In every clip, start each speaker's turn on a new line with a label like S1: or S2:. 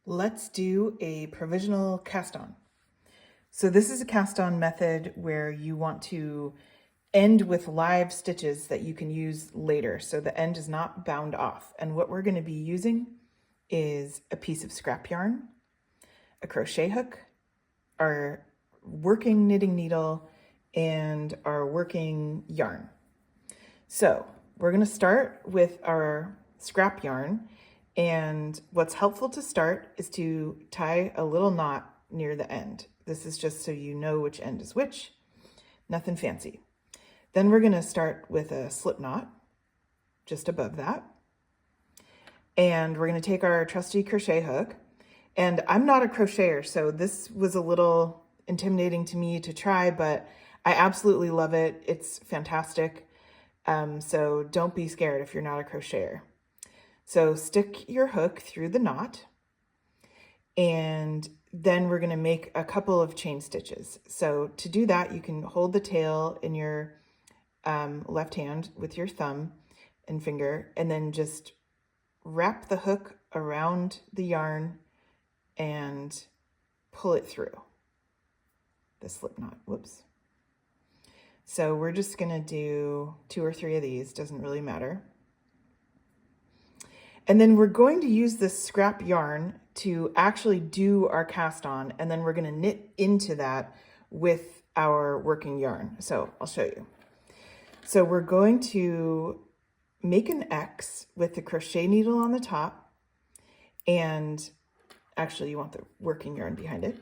S1: Let's do a provisional cast on. So this is a cast on method where you want to end with live stitches that you can use later. So the end is not bound off. And what we're going to be using is a piece of scrap yarn, a crochet hook, our working knitting needle, and our working yarn. So we're going to start with our scrap yarn. And what's helpful to start is to tie a little knot near the end. This is just so you know which end is which, nothing fancy. Then we're going to start with a slip knot just above that. And we're going to take our trusty crochet hook. And I'm not a crocheter, so this was a little intimidating to me to try, but I absolutely love it. It's fantastic. So don't be scared if you're not a crocheter. So stick your hook through the knot, and then we're going to make a couple of chain stitches. So to do that, you can hold the tail in your left hand with your thumb and finger, and then just wrap the hook around the yarn and pull it through the slip knot. Whoops. So we're just going to do 2 or 3 of these, doesn't really matter. And then we're going to use this scrap yarn to actually do our cast on, and then we're going to knit into that with our working yarn. So I'll show you. So we're going to make an X with the crochet needle on the top, and actually you want the working yarn behind it.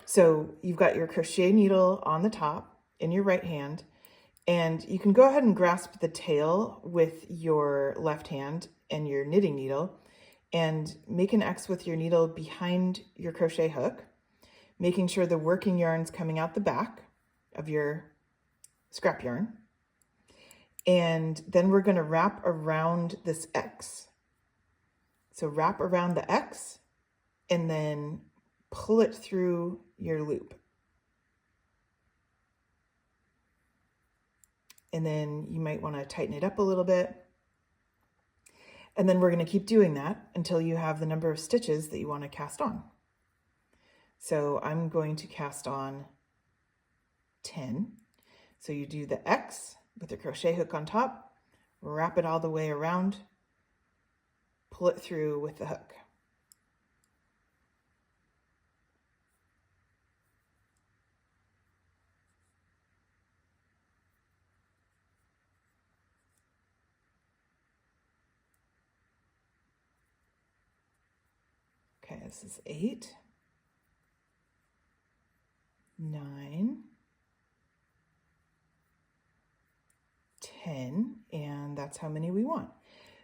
S1: So you've got your crochet needle on the top in your right hand, and you can go ahead and grasp the tail with your left hand and your knitting needle and make an X with your needle behind your crochet hook, making sure the working yarn's coming out the back of your scrap yarn. And then we're going to wrap around this X. So wrap around the X and then pull it through your loop. And then you might want to tighten it up a little bit. And then we're going to keep doing that until you have the number of stitches that you want to cast on. So I'm going to cast on 10. So you do the X with the crochet hook on top, wrap it all the way around, pull it through with the hook. Okay, this is 8, 9, 10, and that's how many we want.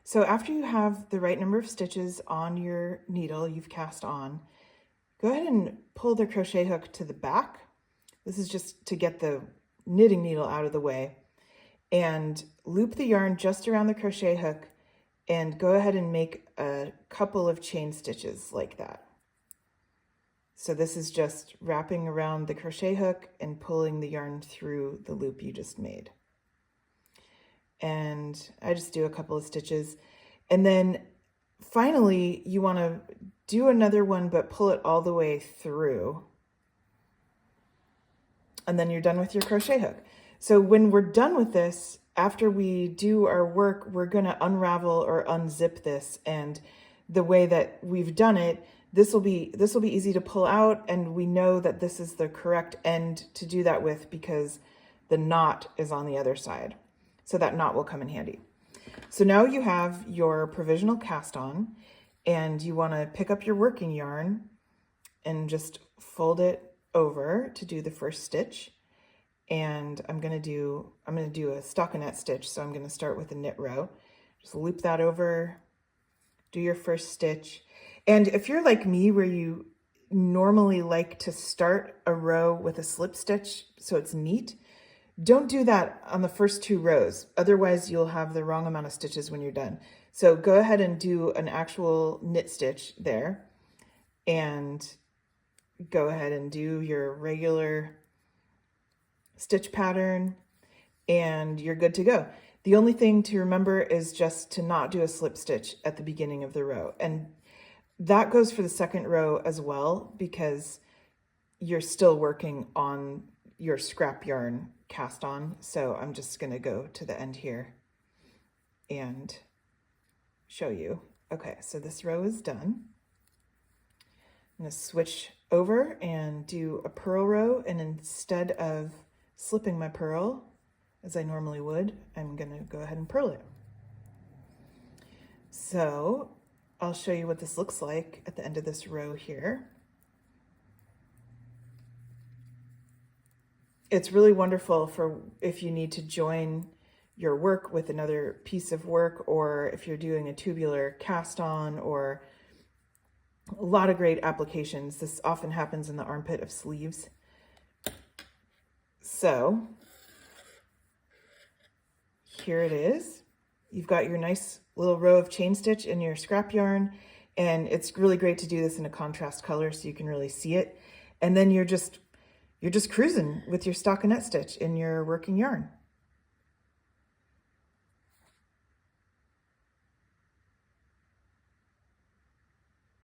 S1: So after you have the right number of stitches on your needle you've cast on, go ahead and pull the crochet hook to the back. This is just to get the knitting needle out of the way, and loop the yarn just around the crochet hook and go ahead and make a couple of chain stitches like that. So this is just wrapping around the crochet hook and pulling the yarn through the loop you just made. And I just do a couple of stitches. And then finally, you want to do another one, but pull it all the way through. And then you're done with your crochet hook. So when we're done with this, after we do our work, we're going to unravel or unzip this. And the way that we've done it, this will be easy to pull out, and we know that this is the correct end to do that with because the knot is on the other side. So that knot will come in handy. So now you have your provisional cast on, and you want to pick up your working yarn and just fold it over to do the first stitch. And I'm going to do a stockinette stitch. So I'm going to start with a knit row. Just loop that over, do your first stitch. And if you're like me, where you normally like to start a row with a slip stitch so it's neat, don't do that on the first 2 rows. Otherwise, you'll have the wrong amount of stitches when you're done. So go ahead and do an actual knit stitch there, and go ahead and do your regular stitch pattern, and you're good to go. The only thing to remember is just to not do a slip stitch at the beginning of the row. And That goes for the second row as well, because you're still working on your scrap yarn cast on. So I'm just going to go to the end here and show you. Okay, so this row is done. I'm going to switch over and do a purl row, and instead of slipping my purl as I normally would, I'm going to go ahead and purl it. So I'll show you what this looks like at the end of this row here. It's really wonderful for if you need to join your work with another piece of work, or if you're doing a tubular cast on, or a lot of great applications. This often happens in the armpit of sleeves. So here it is. You've got your nice little row of chain stitch in your scrap yarn, and it's really great to do this in a contrast color so you can really see it. And then you're just cruising with your stockinette stitch in your working yarn.